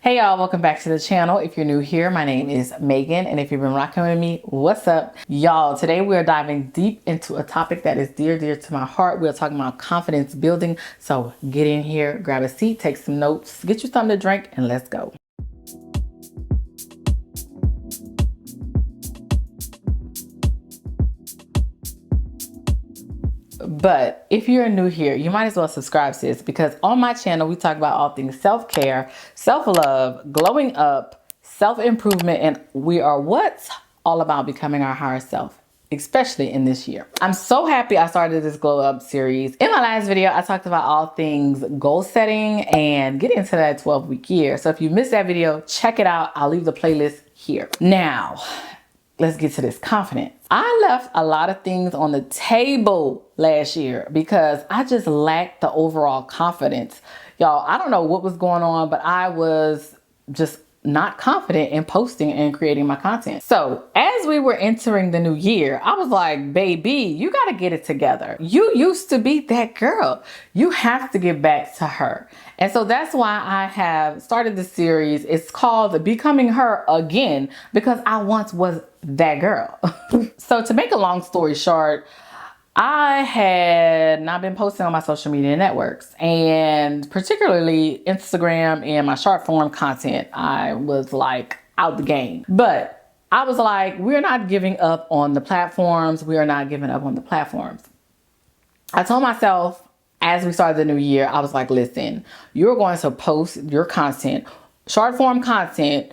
Hey y'all, welcome back to the channel. If you're new here, my name is Megan, and if you've been rocking with me, what's up? Y'all, today we're diving deep into a topic that is dear to my heart. We're talking about confidence building. So get in here, grab a seat, take some notes, get you something to drink, and let's go. But if you're new here, you might as well subscribe, sis, because on my channel, we talk about all things self-care, self-love, glowing up, self-improvement, and we are what's all about becoming our higher self, especially in this year. I'm so happy I started this glow up series. In my last video, I talked about all things goal setting and getting into that 12-week year. So if you missed that video, check it out. I'll leave the playlist here. Now, let's get to this confidence. I left a lot of things on the table last year because I just lacked the overall confidence. Y'all, I don't know what was going on, but I was just not confident in posting and creating my content. So as we were entering the new year, I was like, baby, you got to get it together. You used to be that girl. You have to get back to her. And so that's why I have started this series. It's called Becoming Her Again, because I once was that girl. So to make a long story short, I had not been posting on my social media networks, and particularly Instagram and my short form content. I was like out the game. But I was like, we're not giving up on the platforms. We are not giving up on the platforms. I told myself as we started the new year, I was like, listen, you're going to post your content, short form content.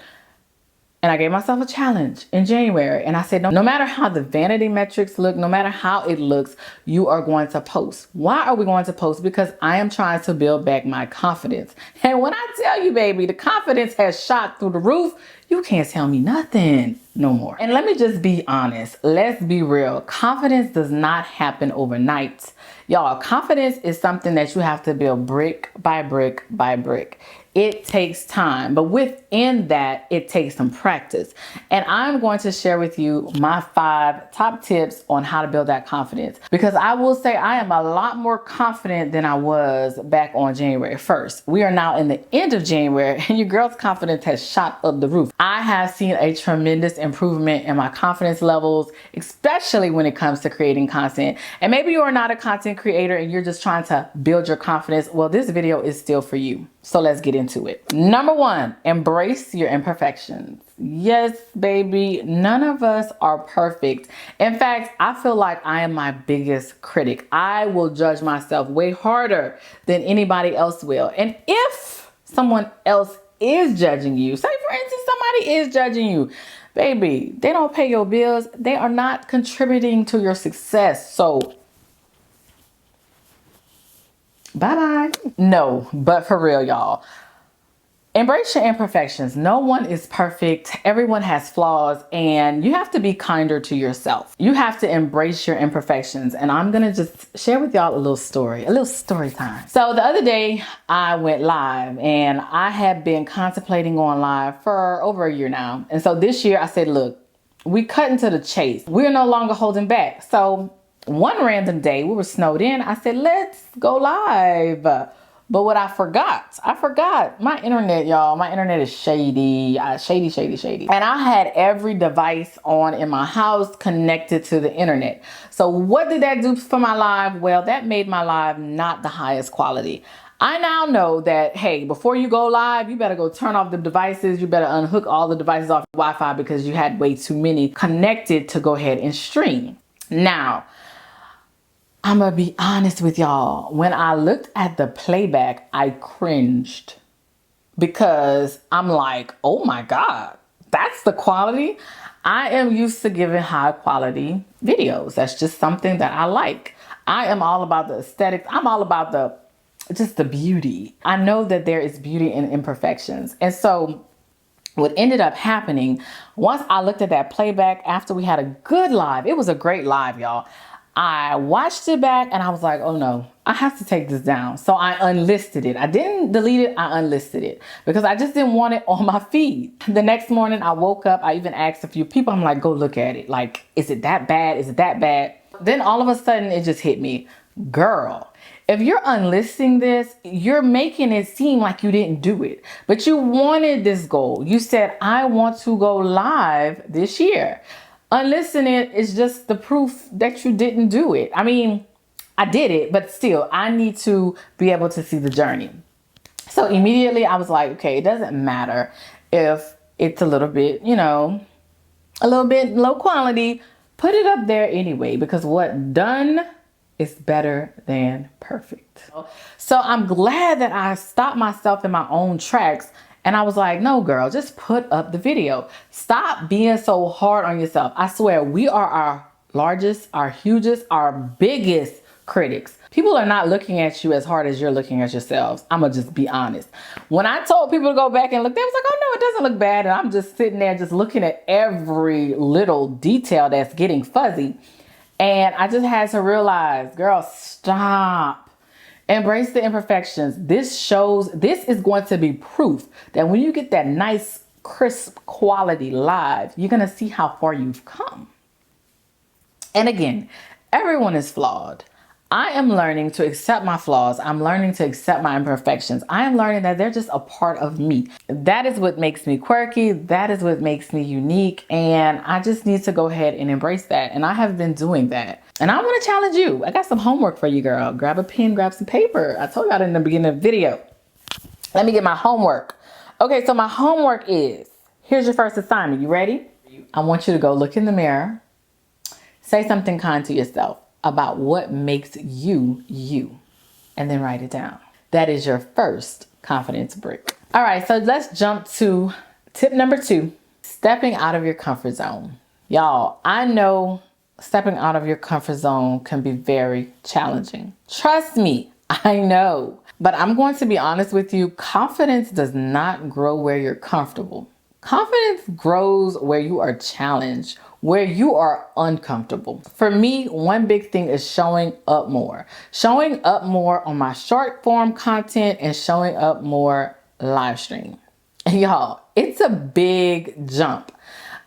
And I gave myself a challenge in January. And I said, no matter how the vanity metrics look, no matter how it looks, you are going to post. Why are we going to post? Because I am trying to build back my confidence. And when I tell you, baby, the confidence has shot through the roof, you can't tell me nothing no more. And let me just be honest. Let's be real. Confidence does not happen overnight. Y'all, confidence is something that you have to build brick by brick by brick. It takes time, but within that, it takes some practice. And I'm going to share with you my 5 top tips on how to build that confidence, because I will say I am a lot more confident than I was back on January 1st. We are now in the end of January and your girl's confidence has shot up the roof. I have seen a tremendous improvement in my confidence levels, especially when it comes to creating content. And maybe you are not a content creator and you're just trying to build your confidence. Well, this video is still for you. So let's get into it. Number 1, embrace your imperfections. Yes, baby, none of us are perfect. In fact, I feel like I am my biggest critic. I will judge myself way harder than anybody else will. And if someone else is judging you, say for instance, somebody is judging you, baby, they don't pay your bills. They are not contributing to your success. So bye-bye. No, but for real, y'all. Embrace your imperfections. No one is perfect. Everyone has flaws, and you have to be kinder to yourself. You have to embrace your imperfections. And I'm going to just share with y'all a little story time. So the other day I went live, and I have been contemplating going live for over a year now. And so this year I said, look, we cut into the chase. We're no longer holding back. So one random day we were snowed in. I said, let's go live. But what I forgot my internet, y'all. My internet is shady, shady. And I had every device on in my house connected to the internet. So what did that do for my live? Well, that made my live not the highest quality. I now know that, hey, before you go live, you better go turn off the devices. You better unhook all the devices off Wi-Fi because you had way too many connected to go ahead and stream. Now, I'm gonna be honest with y'all. When I looked at the playback, I cringed because I'm like, oh my God, that's the quality. I am used to giving high quality videos. That's just something that I like. I am all about the aesthetics. I'm all about just the beauty. I know that there is beauty in imperfections. And so what ended up happening, once I looked at that playback after we had a good live, it was a great live, y'all. I watched it back and I was like, oh no, I have to take this down. So I unlisted it. I didn't delete it. I unlisted it because I just didn't want it on my feed. The next morning I woke up. I even asked a few people, I'm like, go look at it. Like, is it that bad? Is it that bad? Then all of a sudden it just hit me. Girl, If you're unlisting this, you're making it seem like you didn't do it, but you wanted this goal. You said, I want to go live this year. Unlisting it is just the proof that you didn't do it. I mean, I did it, but still, I need to be able to see the journey. So immediately I was like, okay, it doesn't matter if it's a little bit, you know, a little bit low quality. Put it up there anyway, because what done is better than perfect. So I'm glad that I stopped myself in my own tracks and I was like, no, girl, just put up the video. Stop being so hard on yourself. I swear, we are our largest, our hugest, our biggest critics. People are not looking at you as hard as you're looking at yourselves. I'm gonna just be honest. When I told people to go back and look, they was like, oh no, it doesn't look bad. And I'm just sitting there just looking at every little detail that's getting fuzzy. And I just had to realize, girl, stop. Embrace the imperfections. This is going to be proof that when you get that nice, crisp quality live, you're going to see how far you've come. And again, everyone is flawed. I am learning to accept my flaws. I'm learning to accept my imperfections. I am learning that they're just a part of me. That is what makes me quirky. That is what makes me unique. And I just need to go ahead and embrace that. And I have been doing that. And I want to challenge you. I got some homework for you, girl. Grab a pen, grab some paper. I told y'all in the beginning of the video. Let me get my homework. Okay, so my homework is, here's your first assignment. You ready? I want you to go look in the mirror. Say something kind to yourself about what makes you, you, and then write it down. That is your first confidence brick. All right, so let's jump to tip number 2, stepping out of your comfort zone. Y'all, I know stepping out of your comfort zone can be very challenging. Trust me, I know. But I'm going to be honest with you, confidence does not grow where you're comfortable. Confidence grows where you are challenged, where you are uncomfortable. For me, one big thing is showing up more. Showing up more on my short form content and showing up more live stream. And y'all, it's a big jump.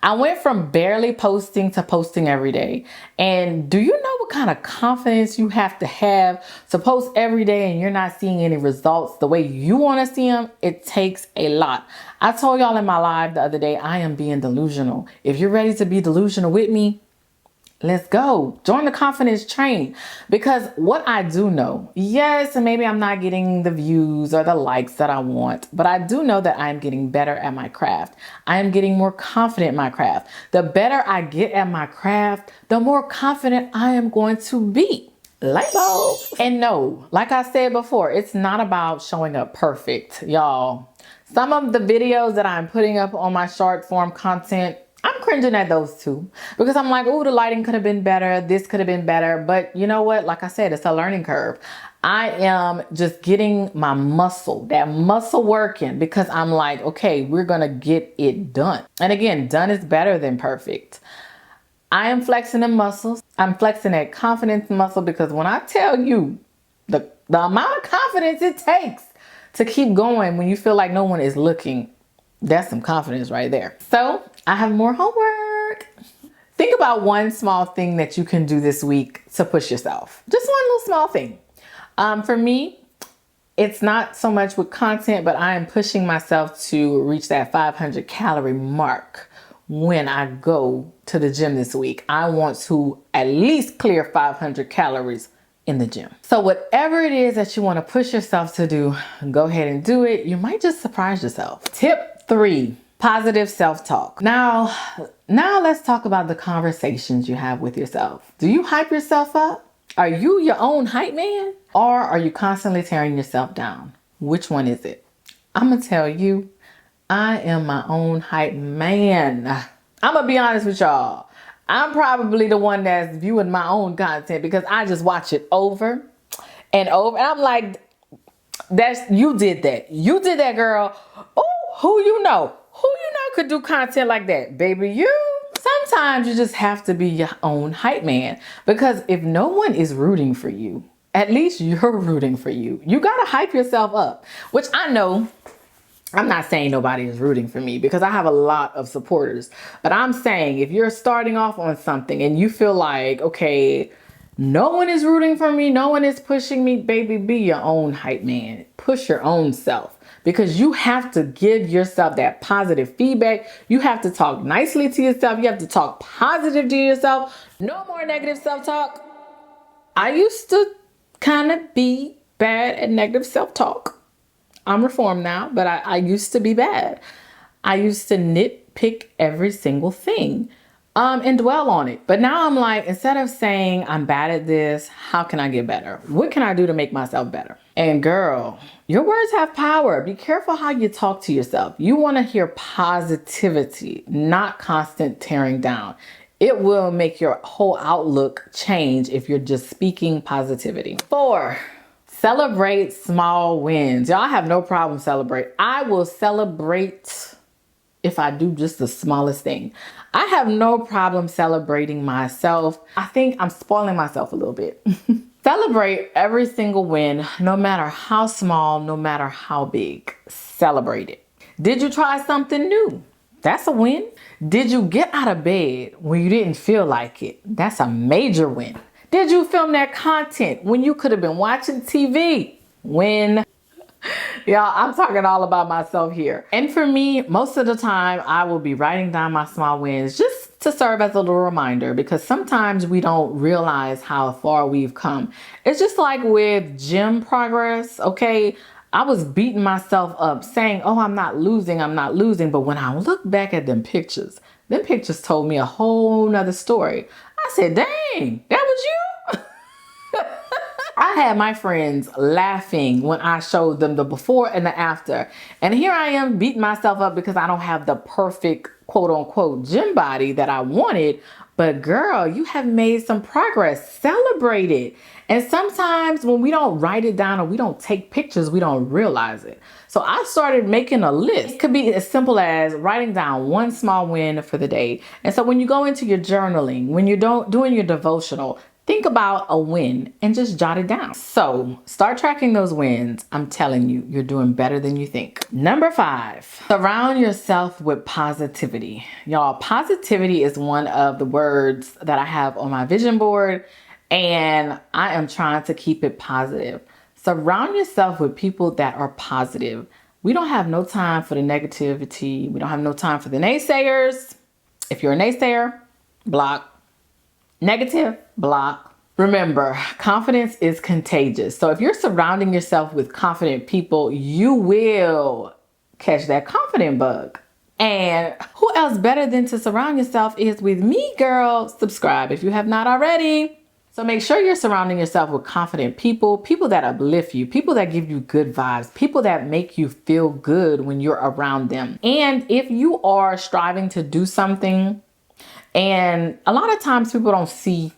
I went from barely posting to posting every day. And do you know what kind of confidence you have to post every day and you're not seeing any results the way you want to see them? It takes a lot. I told y'all in my live the other day, I am being delusional. If you're ready to be delusional with me, let's go. Join the confidence train. Because what I do know, yes, and maybe I'm not getting the views or the likes that I want, but I do know that I'm getting better at my craft. I am getting more confident in my craft. The better I get at my craft, the more confident I am going to be. Light bulb. And no, like I said before, it's not about showing up perfect, y'all. Some of the videos that I'm putting up on my short form content, I'm cringing at those too, because I'm like, oh, the lighting could have been better. This could have been better. But you know what? Like I said, it's a learning curve. I am just getting my that muscle working, because I'm like, okay, we're going to get it done. And again, done is better than perfect. I am flexing the muscles. I'm flexing that confidence muscle, because when I tell you the amount of confidence it takes to keep going when you feel like no one is looking, that's some confidence right there. So I have more homework. Think about one small thing that you can do this week to push yourself. Just one little small thing. For me, it's not so much with content, but I am pushing myself to reach that 500 calorie mark when I go to the gym this week. I want to at least clear 500 calories in the gym. So whatever it is that you want to push yourself to do, go ahead and do it. You might just surprise yourself. Tip 3, positive self-talk. Now let's talk about the conversations you have with yourself. Do you hype yourself up? Are you your own hype man? Or are you constantly tearing yourself down? Which one is it? I'm gonna tell you, I am my own hype man. I'm gonna be honest with y'all. I'm probably the one that's viewing my own content, because I just watch it over and over. And I'm like, you did that. You did that, girl. Oh, who you know? Who you know could do content like that? Baby, you. Sometimes you just have to be your own hype man, because if no one is rooting for you, at least you're rooting for you. You got to hype yourself up, which I know. I'm not saying nobody is rooting for me, because I have a lot of supporters. But I'm saying if you're starting off on something and you feel like, okay, No one is rooting for me. No one is pushing me. Baby, be your own hype man. Push your own self, because you have to give yourself that positive feedback. You have to talk nicely to yourself. You have to talk positive to yourself. No more negative self-talk. I used to kind of be bad at negative self-talk. I'm reformed now, but I used to be bad. I used to nitpick every single thing and dwell on it. But now I'm like, instead of saying I'm bad at this, how can I get better? What can I do to make myself better? And girl, your words have power. Be careful how you talk to yourself. You want to hear positivity, not constant tearing down. It will make your whole outlook change if you're just speaking positivity. 4, celebrate small wins. Y'all, I have no problem celebrate. I will celebrate if I do just the smallest thing. I have no problem celebrating myself. I think I'm spoiling myself a little bit. Celebrate every single win, no matter how small, no matter how big. Celebrate it. Did you try something new? That's a win. Did you get out of bed when you didn't feel like it? That's a major win. Did you film that content when you could have been watching TV? Win. Y'all, I'm talking all about myself here. And for me, most of the time, I will be writing down my small wins just to serve as a little reminder, because sometimes we don't realize how far we've come. It's just like with gym progress, okay? I was beating myself up saying, oh, I'm not losing. But when I look back at them pictures told me a whole nother story. I said, dang, that was you? I had my friends laughing when I showed them the before and the after. And here I am beating myself up because I don't have the perfect quote unquote gym body that I wanted. But girl, you have made some progress. Celebrate it. And sometimes when we don't write it down or we don't take pictures, we don't realize it. So I started making a list. It could be as simple as writing down one small win for the day. And so when you go into your journaling, when you're doing your devotional, think about a win and just jot it down. So start tracking those wins. I'm telling you, you're doing better than you think. Number 5, surround yourself with positivity. Y'all, positivity is one of the words that I have on my vision board, and I am trying to keep it positive. Surround yourself with people that are positive. We don't have no time for the negativity. We don't have no time for the naysayers. If you're a naysayer, block. Negative, block. Remember, confidence is contagious. So if you're surrounding yourself with confident people, you will catch that confident bug. And who else better than to surround yourself is with me, girl. Subscribe if you have not already. So make sure you're surrounding yourself with confident people, people that uplift you, people that give you good vibes, people that make you feel good when you're around them. And if you are striving to do something, and a lot of times people don't see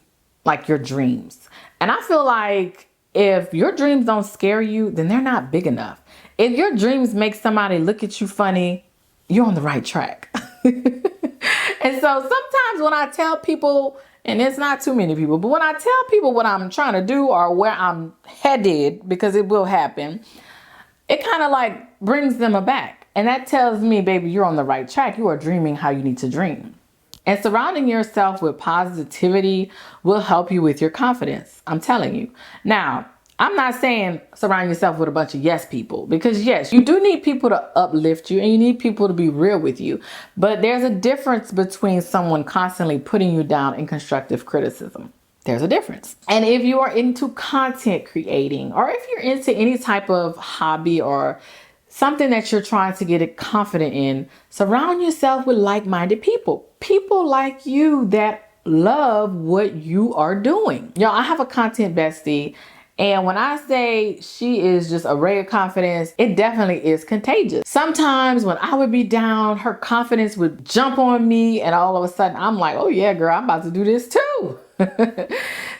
like your dreams. And I feel like if your dreams don't scare you, then they're not big enough. If your dreams make somebody look at you funny, you're on the right track. And so sometimes when I tell people, and it's not too many people, but when I tell people what I'm trying to do or where I'm headed, because it will happen, it kind of like brings them aback. And that tells me, baby, you're on the right track. You are dreaming how you need to dream. And surrounding yourself with positivity will help you with your confidence. I'm telling you. Now, I'm not saying surround yourself with a bunch of yes people, because yes, you do need people to uplift you and you need people to be real with you. But there's a difference between someone constantly putting you down and constructive criticism. There's a difference. And if you are into content creating, or if you're into any type of hobby or something that you're trying to get confident in, surround yourself with like-minded people. People like you that love what you are doing. Y'all, I have a content bestie, and when I say she is just a ray of confidence, it definitely is contagious. Sometimes when I would be down, her confidence would jump on me, and all of a sudden I'm like, oh yeah, girl, I'm about to do this too.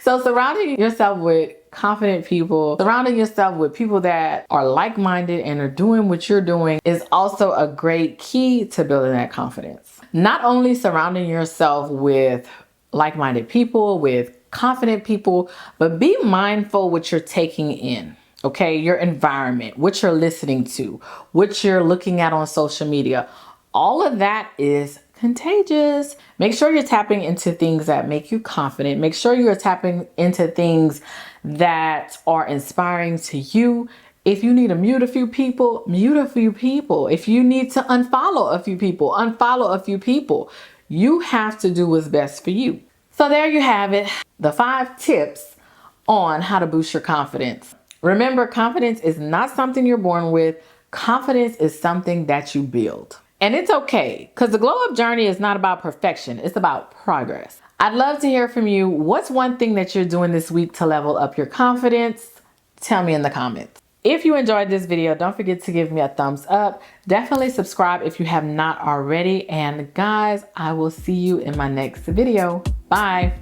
So surrounding yourself with confident people, surrounding yourself with people that are like-minded and are doing what you're doing is also a great key to building that confidence. Not only surrounding yourself with like-minded people, with confident people, but be mindful what you're taking in. Okay, your environment, what you're listening to, what you're looking at on social media. All of that is contagious. Make sure you're tapping into things that make you confident. Make sure you're tapping into things that are inspiring to you. If you need to mute a few people, mute a few people. If you need to unfollow a few people, unfollow a few people. You have to do what's best for you. So there you have it. The 5 tips on how to boost your confidence. Remember, confidence is not something you're born with. Confidence is something that you build. And it's okay, because the glow up journey is not about perfection. It's about progress. I'd love to hear from you. What's one thing that you're doing this week to level up your confidence? Tell me in the comments. If you enjoyed this video, don't forget to give me a thumbs up. Definitely subscribe if you have not already. And guys, I will see you in my next video. Bye.